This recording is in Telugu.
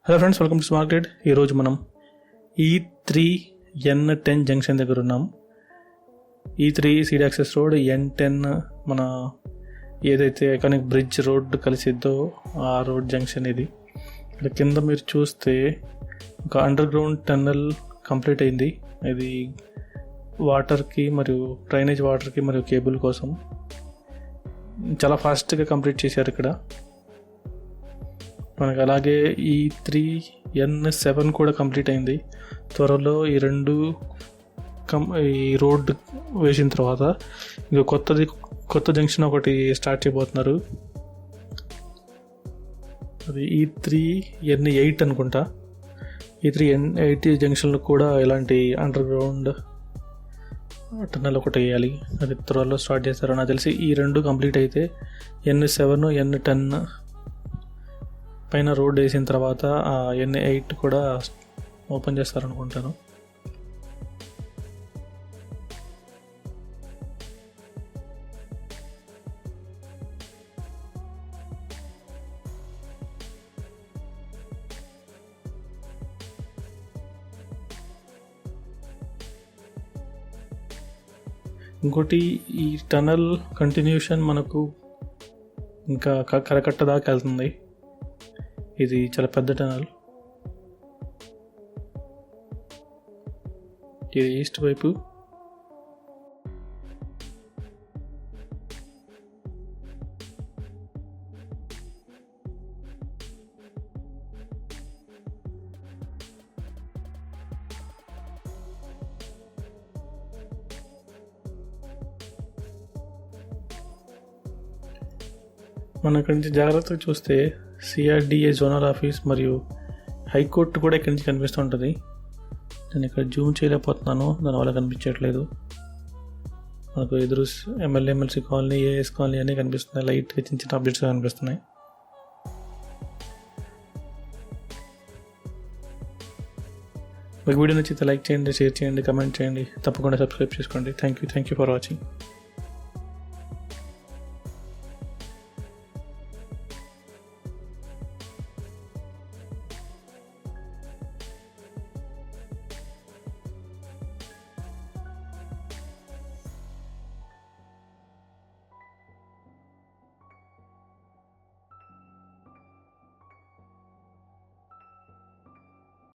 Hello friends, welcome to smart grid. ఈరోజు మనం E3N10 జంక్షన్ దగ్గర ఉన్నాం. E3 seed access road, N10 మన ఏదైతే ఐకానిక్ బ్రిడ్జ్ రోడ్ కలిసిద్దో ఆ రోడ్ జంక్షన్ ఇది. ఇక్కడ కింద మీరు చూస్తే ఒక అండర్ గ్రౌండ్ టన్నెల్ కంప్లీట్ అయింది. ఇది వాటర్కి మరియు డ్రైనేజ్ వాటర్కి మరియు కేబుల్ కోసం చాలా ఫాస్ట్గా కంప్లీట్ చేశారు ఇక్కడ మనకు. అలాగే E3N7 కూడా కంప్లీట్ అయింది. త్వరలో ఈ రోడ్ వేసిన తర్వాత ఇంకా కొత్త జంక్షన్ ఒకటి స్టార్ట్ చేయబోతున్నారు. అది E3N8 అనుకుంటా. E3N8 జంక్షన్లో కూడా ఇలాంటి అండర్ గ్రౌండ్ టన్నెల్ ఒకటి వేయాలి. అది త్వరలో స్టార్ట్ చేస్తారు. నాకు తెలిసి ఈ రెండు కంప్లీట్ అయితే N7 N10 పైన రోడ్ వేసిన తర్వాత ఆ N8 కూడా ఓపెన్ చేస్తారనుకుంటాను. ఇంకోటి, ఈ టనల్ కంటిన్యూషన్ మనకు ఇంకా కరకట్ట దాకా వెళ్తుంది. ఇది చాలా పెద్ద టనల్. ఇది ఈస్ట్ వైపు. మన ఇక్కడి నుంచి జాగ్రత్తగా చూస్తే CRDA జోనల్ ఆఫీస్ మరియు హైకోర్టు కూడా ఇక్కడి నుంచి కనిపిస్తుంటుంది. నేను ఇక్కడ జూమ్ చేయలేకపోతున్నాను, దానివల్ల కనిపించట్లేదు. మనకు ఎదురు MLC కాలనీ, AS కాలనీ అన్నీ కనిపిస్తున్నాయి. లైట్గా చిన్న చిన్న అప్డేట్స్ కనిపిస్తున్నాయి. మీకు వీడియో నచ్చితే లైక్ చేయండి, షేర్ చేయండి, కమెంట్ చేయండి. తప్పకుండా సబ్స్క్రైబ్ చేసుకోండి. Thank you for watching.